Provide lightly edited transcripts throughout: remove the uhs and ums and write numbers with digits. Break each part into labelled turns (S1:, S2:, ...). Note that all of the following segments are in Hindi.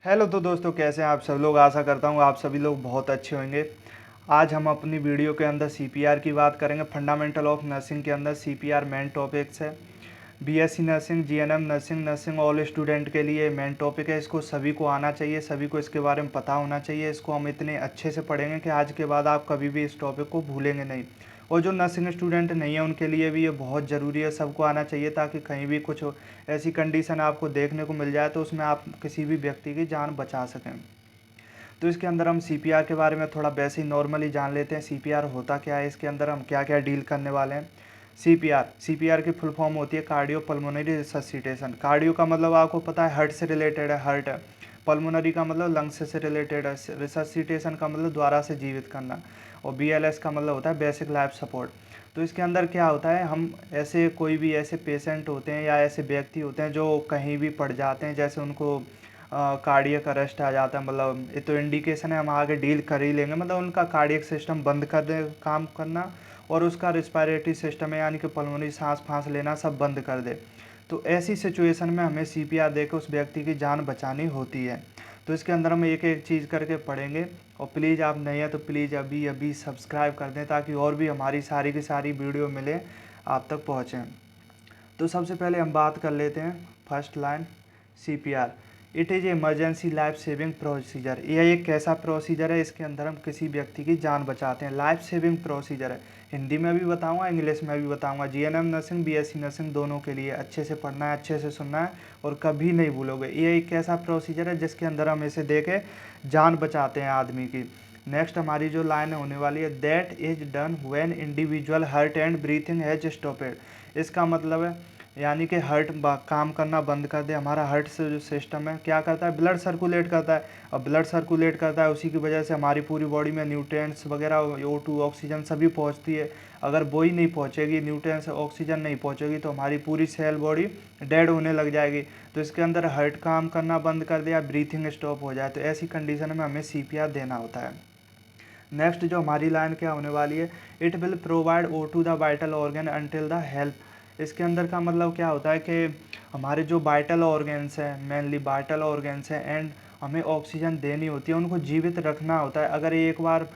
S1: हेलो तो दोस्तों, कैसे हैं आप सब लोग। आशा करता हूँ आप सभी लोग बहुत अच्छे होंगे। आज हम अपनी वीडियो के अंदर सीपीआर की बात करेंगे। फंडामेंटल ऑफ नर्सिंग के अंदर सीपीआर मेन टॉपिक्स है। BSc nursing, GNM nursing, nursing all student के लिए मेन टॉपिक है। इसको सभी को आना चाहिए, सभी को इसके बारे में पता होना चाहिए। इसको हम इतने अच्छे से पढ़ेंगे कि आज के बाद आप कभी भी इस टॉपिक को भूलेंगे नहीं। और जो नर्सिंग स्टूडेंट नहीं है उनके लिए भी ये बहुत ज़रूरी है, सबको आना चाहिए, ताकि कहीं भी कुछ ऐसी कंडीशन आपको देखने को मिल जाए तो उसमें आप किसी भी व्यक्ति की जान बचा सकें। तो इसके अंदर हम सीपीआर के बारे में थोड़ा वैसे ही नॉर्मली जान लेते हैं। सीपीआर होता क्या है, इसके अंदर हम क्या क्या डील करने वाले हैं। सीपीआर की फुल फॉर्म होती है कार्डियो पल्मोनरी रिससिटेशन। कार्डियो का मतलब आपको पता है हार्ट से रिलेटेड है, हार्ट है। पल्मोनरी का मतलब लंग्स से रिलेटेड है। रिससिटेशन का मतलब द्वारा से जीवित करना। और बीएलएस का मतलब होता है बेसिक लाइफ सपोर्ट। तो इसके अंदर क्या होता है, हम ऐसे कोई भी ऐसे पेशेंट होते हैं या ऐसे व्यक्ति होते हैं जो कहीं भी पड़ जाते हैं, जैसे उनको कार्डियक अरेस्ट आ जाता है, मतलब ये तो इंडिकेशन है, हम आगे डील कर ही लेंगे। मतलब उनका कार्डियक सिस्टम बंद कर दे काम करना, और उसका रिस्पायरेटरी सिस्टम है यानी कि पल्मोनरी सांस फांस लेना सब बंद कर दे। तो ऐसी सिचुएशन में हमें सीपीआर देकर उस व्यक्ति की जान बचानी होती है। तो इसके अंदर हम एक एक चीज़ करके पढ़ेंगे। और प्लीज़ आप नए हैं तो प्लीज़ अभी अभी सब्सक्राइब कर दें, ताकि और भी हमारी सारी की सारी वीडियो मिले, आप तक पहुँचें। तो सबसे पहले हम बात कर लेते हैं first line CPR. It is emergency life saving procedure. यह एक कैसा प्रोसीजर है, इसके अंदर हम किसी व्यक्ति की जान बचाते हैं। लाइफ सेविंग प्रोसीजर है। हिंदी में भी बताऊंगा, इंग्लिश में भी बताऊंगा। जीएनएम नर्सिंग, बीएससी नर्सिंग दोनों के लिए अच्छे से पढ़ना है, अच्छे से सुनना है और कभी नहीं भूलोगे। ये एक कैसा प्रोसीजर है जिसके अंदर हम इसे दे के जान बचाते हैं आदमी की। नेक्स्ट हमारी जो लाइन होने वाली है, that is done when individual heart and breathing has stopped. इसका मतलब है यानी कि हार्ट काम करना बंद कर दे। हमारा हार्ट से जो सिस्टम है क्या करता है, ब्लड सर्कुलेट करता है। अब ब्लड सर्कुलेट करता है, उसी की वजह से हमारी पूरी बॉडी में न्यूट्रिएंट्स वगैरह, O2 ऑक्सीजन सभी पहुंचती है। अगर वो ही नहीं पहुंचेगी, न्यूट्रिएंट्स ऑक्सीजन नहीं पहुंचेगी, तो हमारी पूरी सेल बॉडी डेड होने लग जाएगी। तो इसके अंदर हार्ट काम करना बंद कर दिया, ब्रीथिंग स्टॉप हो जाए, तो ऐसी कंडीशन में हमें सीपीआर देना होता है। नेक्स्ट जो हमारी लाइन क्या होने वाली है, it will provide O2 the vital organ until the help. इसके अंदर का मतलब क्या होता है कि हमारे जो वाइटल ऑर्गन्स हैं, मेनली वाइटल ऑर्गन्स हैं, एंड हमें ऑक्सीजन देनी होती है, उनको जीवित रखना होता है। अगर एक बार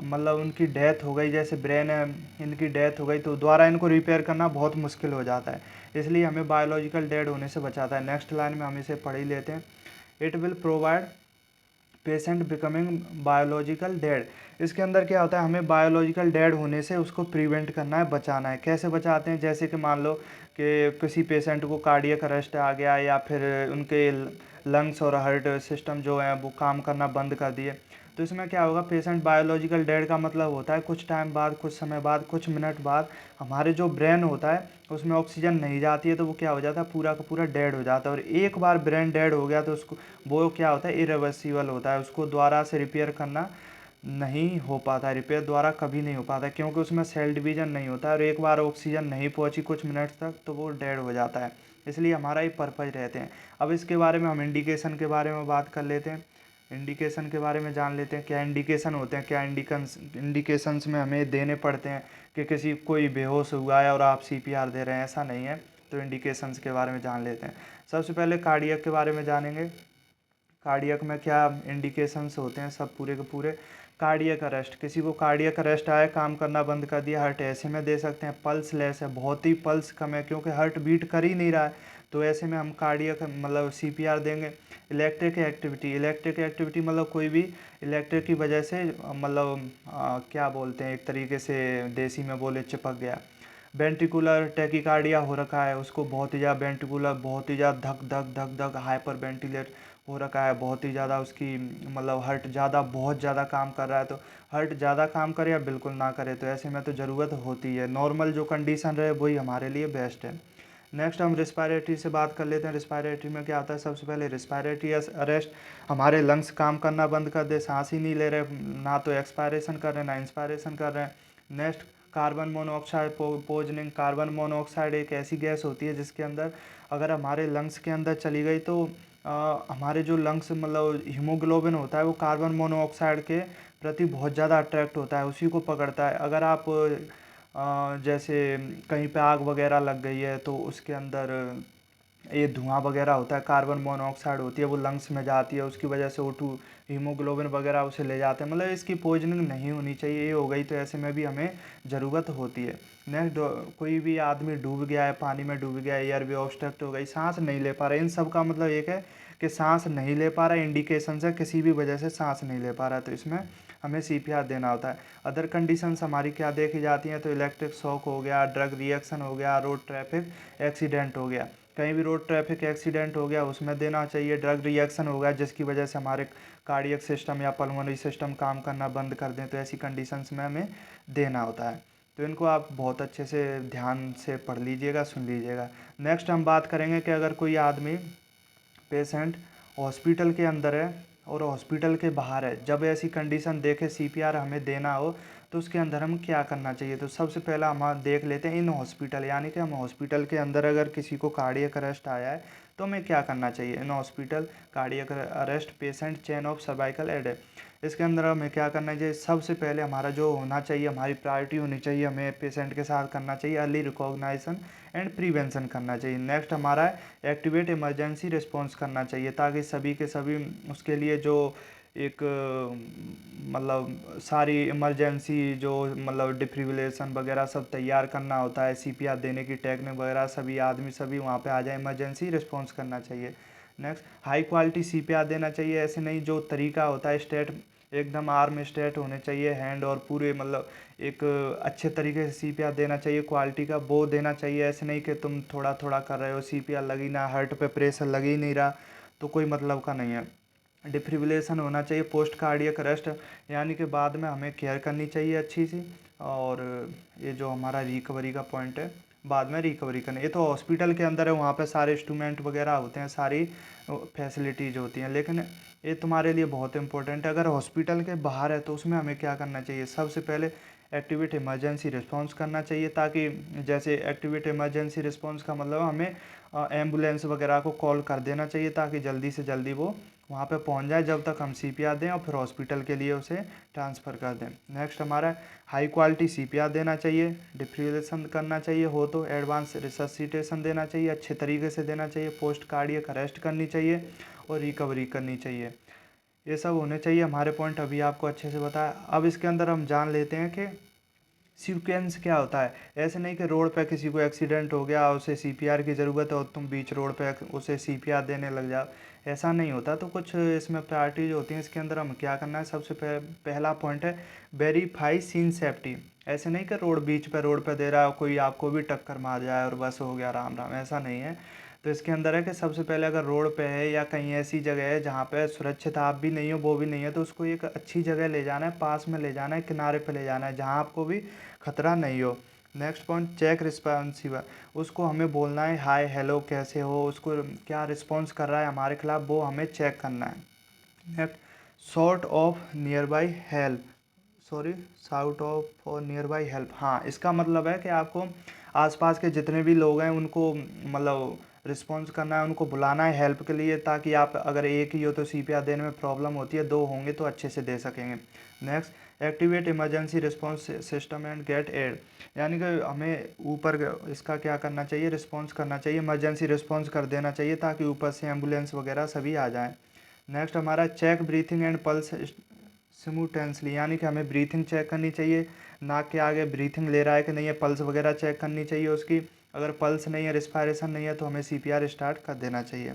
S1: मतलब उनकी डेथ हो गई, जैसे ब्रेन है, इनकी डेथ हो गई, तो दोबारा इनको रिपेयर करना बहुत मुश्किल हो जाता है। इसलिए हमें बायोलॉजिकल डेड होने से बचाता है। नेक्स्ट लाइन में हम इसे पढ़ ही लेते हैं। It will provide patient becoming biological dead. इसके अंदर क्या होता है, हमें बायोलॉजिकल डेड होने से उसको प्रिवेंट करना है, बचाना है। कैसे बचाते हैं, जैसे कि मान लो कि किसी पेशेंट को कार्डियक अरेस्ट आ गया, या फिर उनके लंग्स और हार्ट सिस्टम जो है वो काम करना बंद कर दिए, तो इसमें क्या होगा, पेशेंट बायोलॉजिकल डेड का मतलब होता है कुछ टाइम बाद, कुछ समय बाद, कुछ मिनट बाद हमारे जो ब्रेन होता है उसमें ऑक्सीजन नहीं जाती है, तो वो क्या हो जाता है, पूरा का पूरा डेड हो जाता है। और एक बार ब्रेन डेड हो गया तो उसको वो क्या होता है, इरिवर्सिबल होता है। उसको दोबारा से रिपेयर करना नहीं हो पाता है, रिपेयर द्वारा कभी नहीं हो पाता, क्योंकि उसमें सेल डिवीजन नहीं होता है। और एक बार ऑक्सीजन नहीं पहुंची कुछ मिनट तक तो वो डेड हो जाता है। इसलिए हमारा ये पर्पज रहते हैं। अब इसके बारे में हम इंडिकेशन के बारे में बात कर लेते हैं। इंडिकेशन के बारे में जान लेते हैं, क्या इंडिकेशन होते हैं, क्या इंडिकेशंस में हमें देने पड़ते हैं कि किसी कोई बेहोश हुआ है और आप सीपीआर दे रहे हैं, ऐसा नहीं है। तो इंडिकेशंस के बारे में जान लेते हैं। सबसे पहले कार्डियक के बारे में जानेंगे। कार्डियक में क्या इंडिकेशंस होते हैं, सब पूरे के पूरे। कार्डियक अरेस्ट, किसी को कार्डियक अरेस्ट आया, काम करना बंद कर दिया, हार्ट ऐसे में दे सकते हैं। पल्स लेस है, बहुत ही पल्स कम है क्योंकि हार्ट बीट कर ही नहीं रहा है, तो ऐसे में हम कार्डियक मतलब सीपीआर देंगे। इलेक्ट्रिक एक्टिविटी, इलेक्ट्रिक एक्टिविटी मतलब कोई भी इलेक्ट्रिक की वजह से मतलब क्या बोलते हैं, एक तरीके से देसी में बोले चिपक गया। वेंट्रिकुलर टैकिकार्डिया हो रखा है, उसको बहुत ही ज़्यादा वेंट्रिकुलर, बहुत ही ज़्यादा धक धक धक धक हाइपर वेंटिलेट हो रखा है, बहुत ही ज़्यादा उसकी मतलब हार्ट ज़्यादा बहुत ज़्यादा काम कर रहा है। तो हार्ट ज़्यादा काम करे या बिल्कुल ना करे, तो ऐसे में तो ज़रूरत होती है। नॉर्मल जो कंडीशन रहे वही हमारे लिए बेस्ट है। नेक्स्ट हम रिस्पायरेटरी से बात कर लेते हैं। रिस्पायरेटरी में क्या आता है, सबसे पहले रिस्पायरेटरी अरेस्ट, हमारे लंग्स काम करना बंद कर दे, सांस ही नहीं ले रहे, ना तो एक्सपायरेशन कर रहे हैं ना इंस्पायरेशन कर रहे हैं। Next carbon monoxide poisoning. Carbon monoxide एक ऐसी गैस होती है जिसके अंदर अगर हमारे लंग्स के अंदर चली गई तो हमारे जो लंग्स मतलब हीमोग्लोबिन होता है वो कार्बन मोनोऑक्साइड के प्रति बहुत ज़्यादा अट्रैक्ट होता है, उसी को पकड़ता है। अगर आप जैसे कहीं पे आग वगैरह लग गई है तो उसके अंदर ये धुआं वगैरह होता है, कार्बन मोनोऑक्साइड होती है, वो लंग्स में जाती है, उसकी वजह से O2 हीमोग्लोबिन वगैरह उसे ले जाते हैं। मतलब इसकी पॉइजनिंग नहीं होनी चाहिए, ये हो गई तो ऐसे में भी हमें ज़रूरत होती है। नेक्स्ट, कोई भी आदमी डूब गया है, पानी में डूब गया है, एयर वे ऑब्स्ट्रक्ट हो गई, सांस नहीं ले पा रहा है, इन सब का मतलब एक है कि सांस नहीं ले पा रहा है, इंडिकेशन है किसी भी वजह से सांस नहीं ले पा रहा है, तो इसमें हमें CPR देना होता है। अदर कंडीशंस हमारी क्या देखी जाती हैं, तो इलेक्ट्रिक शॉक हो गया, ड्रग रिएक्शन हो गया, रोड ट्रैफिक एक्सीडेंट हो गया, कहीं भी रोड ट्रैफिक एक्सीडेंट हो गया उसमें देना चाहिए। ड्रग रिएक्शन हो गया जिसकी वजह से हमारे कार्डियक सिस्टम या पल्मोनरी सिस्टम काम करना बंद कर दें, तो ऐसी कंडीशंस में हमें देना होता है। तो इनको आप बहुत अच्छे से ध्यान से पढ़ लीजिएगा, सुन लीजिएगा। नेक्स्ट हम बात करेंगे कि अगर कोई आदमी पेशेंट हॉस्पिटल के अंदर है और हॉस्पिटल के बाहर है, जब ऐसी कंडीशन देखे CPR हमें देना हो तो उसके अंदर हम क्या करना चाहिए। तो सबसे पहला हम देख लेते हैं इन हॉस्पिटल, यानी कि हम हॉस्पिटल के अंदर अगर किसी को कार्डियक अरेस्ट आया है तो हमें क्या करना चाहिए। In hospital cardiac arrest patient chain of survival एडेक, इसके अंदर हमें क्या करना चाहिए। सबसे पहले हमारा जो होना चाहिए, हमारी प्रायोरिटी होनी चाहिए, हमें पेशेंट के साथ करना चाहिए अर्ली रिकॉग्नाइजेशन एंड प्रिवेंशन करना चाहिए। नेक्स्ट हमारा एक्टिवेट इमरजेंसी रिस्पॉन्स करना चाहिए, ताकि सभी के सभी उसके लिए जो एक मतलब सारी इमरजेंसी जो मतलब डिफिब्रिलेशन वगैरह सब तैयार करना होता है, CPR देने की टेक्निक वगैरह सभी आदमी सभी वहाँ पे आ जाए, इमरजेंसी रिस्पॉन्स करना चाहिए। नेक्स्ट, हाई क्वालिटी CPR देना चाहिए, ऐसे नहीं जो तरीका होता है स्टेट एकदम आर्म स्टेट होने चाहिए, हैंड और पूरे मतलब एक अच्छे तरीके से CPR देना चाहिए, क्वालिटी का वो देना चाहिए। ऐसे नहीं कि तुम थोड़ा थोड़ा कर रहे हो, CPR लगी ना, हार्ट पे प्रेशर लग ही नहीं रहा तो कोई मतलब का नहीं है। डिफिब्रिलेशन होना चाहिए पोस्ट कार्डियक अरेस्ट, यानी कि बाद में हमें केयर करनी चाहिए अच्छी सी। और ये जो हमारा रिकवरी का पॉइंट है, बाद में रिकवरी करनी, ये तो हॉस्पिटल के अंदर है, वहाँ पे सारे इंस्ट्रूमेंट वगैरह होते हैं, सारी फैसिलिटीज़ होती हैं, लेकिन ये तुम्हारे लिए बहुत इंपॉर्टेंट है। अगर हॉस्पिटल के बाहर है तो उसमें हमें क्या करना चाहिए। सबसे पहले एक्टिवेट इमरजेंसी रिस्पॉन्स करना चाहिए, ताकि जैसे एक्टिवेट इमरजेंसी रिस्पॉन्स का मतलब हमें एम्बुलेंस वगैरह को कॉल कर देना चाहिए, ताकि जल्दी से जल्दी वो वहाँ पे पहुँच जाए, जब तक हम CPR दें और फिर हॉस्पिटल के लिए उसे ट्रांसफ़र कर दें। नेक्स्ट हमारा हाई क्वालिटी CPR देना चाहिए, डिफिब्रिलेशन करना चाहिए, हो तो एडवांस रिससिटेशन देना चाहिए, अच्छे तरीके से देना चाहिए, पोस्ट कार्डियक अरेस्ट करनी चाहिए और रिकवरी करनी चाहिए। ये सब होने चाहिए हमारे पॉइंट, अभी आपको अच्छे से बताया। अब इसके अंदर हम जान लेते हैं कि सीक्वेंस क्या होता है। ऐसे नहीं कि रोड पे किसी को एक्सीडेंट हो गया, उसे CPR की ज़रूरत है और तुम बीच रोड पे उसे CPR देने लग जाओ, ऐसा नहीं होता। तो कुछ इसमें प्रायोरिटीज होती हैं, इसके अंदर हम क्या करना है। सबसे पहला पॉइंट है वेरीफाई सीन सेफ्टी। ऐसे नहीं कि रोड बीच पे रोड पे दे रहा है, कोई आपको भी टक्कर मार जाए और बस हो गया राम राम, ऐसा नहीं है। तो इसके अंदर है कि सबसे पहले अगर रोड पे है या कहीं ऐसी जगह है जहाँ पे सुरक्षित आप भी नहीं हो वो भी नहीं है, तो उसको एक अच्छी जगह ले जाना है, पास में ले जाना है, किनारे पे ले जाना है, जहाँ आपको भी खतरा नहीं हो। नेक्स्ट पॉइंट चेक रिस्पॉन्सिव, उसको हमें बोलना है हाय हेलो कैसे हो, उसको क्या रिस्पॉन्स कर रहा है हमारे खिलाफ वो हमें चेक करना है। Next, sort of nearby help, sorry shout of और नियर बाई हेल्प। हाँ, इसका मतलब है कि आपको आसपास के जितने भी लोग हैं उनको मतलब रिस्पॉन्स करना है, उनको बुलाना है हेल्प के लिए, ताकि आप अगर एक ही हो तो CPR देने में प्रॉब्लम होती है, दो होंगे तो अच्छे से दे सकेंगे। Next, activate emergency response system and get aid, यानी कि हमें ऊपर इसका क्या करना चाहिए, रिस्पॉन्स करना चाहिए, इमरजेंसी रिस्पॉन्स कर देना चाहिए, ताकि ऊपर से एम्बुलेंस वगैरह सभी आ जाएँ। नेक्स्ट हमारा चेक ब्रीथिंग एंड पल्स सिमुटेंसली, यानी कि हमें ब्रीथिंग चेक करनी चाहिए, नाक के आगे ब्रीथिंग ले रहा है कि नहीं है, पल्स वगैरह चेक करनी चाहिए उसकी। अगर पल्स नहीं है, रिस्पायरेशन नहीं है, तो हमें CPR स्टार्ट कर देना चाहिए।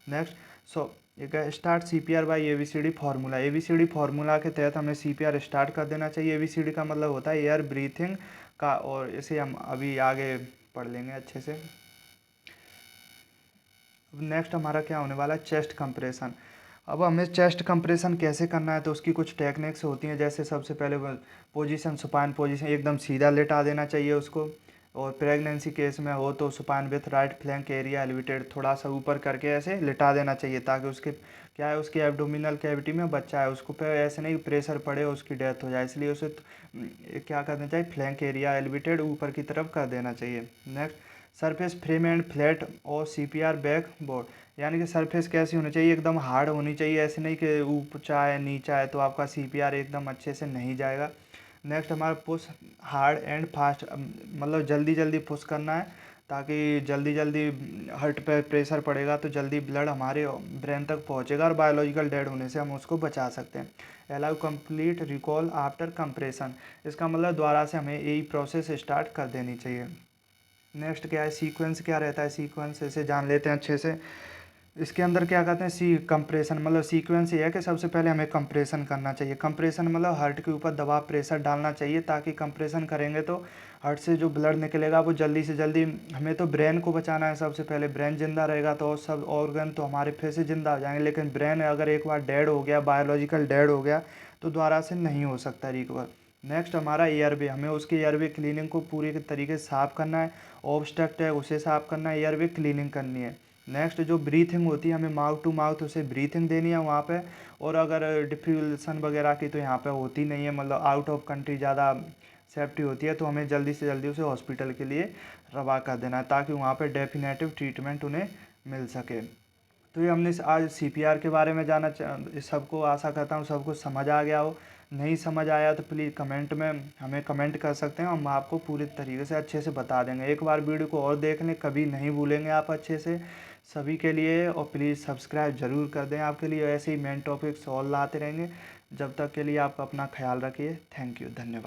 S1: नेक्स्ट, सो एक है start CPR by ABCD formula. ABCD formula के तहत हमें CPR स्टार्ट कर देना चाहिए। ABCD का मतलब होता है एयर ब्रीथिंग का, और इसे हम अभी आगे पढ़ लेंगे अच्छे से। अब नेक्स्ट हमारा क्या होने वाला है, चेस्ट कंप्रेशन। अब हमें चेस्ट कंप्रेशन कैसे करना है, तो उसकी कुछ टेक्निक्स होती हैं। जैसे सबसे पहले पोजीशन सुपाइन पोजीशन, एकदम सीधा लेटा देना चाहिए उसको। और प्रेगनेंसी केस में हो तो supine with right flank area elevated, थोड़ा सा ऊपर करके ऐसे लिटा देना चाहिए, ताकि उसके क्या है, उसकी एब्डोमिनल कैविटी में बच्चा है, उसको पे ऐसे नहीं प्रेशर पड़े उसकी डेथ हो जाए, इसलिए उसे क्या करना चाहिए, फ्लैंक एरिया एलिवेटेड ऊपर की तरफ कर देना चाहिए। Next, surface frame and flat और CPR बैक बोर्ड, यानी कि सरफेस कैसी होनी चाहिए, एकदम हार्ड होनी चाहिए, ऐसे नहीं कि ऊंचा है नीचा है तो आपका CPR एकदम अच्छे से नहीं जाएगा। नेक्स्ट हमारा पुश हार्ड एंड फास्ट, मतलब जल्दी जल्दी पुश करना है, ताकि जल्दी जल्दी हार्ट पे प्रेशर पड़ेगा तो जल्दी ब्लड हमारे ब्रेन तक पहुंचेगा और बायोलॉजिकल डेड होने से हम उसको बचा सकते हैं। Allow complete recall after compression, इसका मतलब दोबारा से हमें यही प्रोसेस स्टार्ट कर देनी चाहिए। नेक्स्ट क्या है, सीक्वेंस क्या रहता है, सीक्वेंस इसे जान लेते हैं अच्छे से। इसके अंदर क्या कहते हैं, कंप्रेशन मतलब सीक्वेंस ये है कि सबसे पहले हमें कंप्रेशन करना चाहिए। कंप्रेशन मतलब हार्ट के ऊपर दबाव प्रेशर डालना चाहिए, ताकि कंप्रेशन करेंगे तो हार्ट से जो ब्लड निकलेगा वो जल्दी से जल्दी, हमें तो ब्रेन को बचाना है सबसे पहले। ब्रेन जिंदा रहेगा तो और सब ऑर्गन तो हमारे फिर से जिंदा हो जाएंगे, लेकिन ब्रेन अगर एक बार डेड हो गया, बायोलॉजिकल डेड हो गया, तो दोबारा से नहीं हो सकता रिकवर। नेक्स्ट हमारा एयरवे, हमें उसके एयरवे क्लीनिंग को पूरे तरीके से साफ़ करना है। ऑब्स्ट्रक्ट है उसे साफ़ करना है, एयरवे क्लीनिंग करनी है। नेक्स्ट जो ब्रीथिंग होती है, हमें माउथ टू माउथ उसे ब्रीथिंग देनी है वहाँ पे। और अगर डिफ्यूजन वगैरह की तो यहाँ पे होती नहीं है, मतलब आउट ऑफ कंट्री ज़्यादा सेफ्टी होती है, तो हमें जल्दी से जल्दी उसे हॉस्पिटल के लिए रवा कर देना है, ताकि वहाँ पे डेफिनेटिव ट्रीटमेंट उन्हें मिल सके। तो ये हमने आज सीपीआर के बारे में जाना, सबको आशा करता हूँ सबको समझ आ गया हो। नहीं समझ आया तो प्लीज़ कमेंट में हमें कमेंट कर सकते हैं, हम आपको पूरे तरीके से अच्छे से बता देंगे। एक बार वीडियो को और देख लें, कभी नहीं भूलेंगे आप अच्छे से सभी के लिए। और प्लीज़ सब्सक्राइब ज़रूर कर दें, आपके लिए ऐसे ही मेन टॉपिक्स और लाते रहेंगे। जब तक के लिए आप अपना ख्याल रखिए। थैंक यू, धन्यवाद।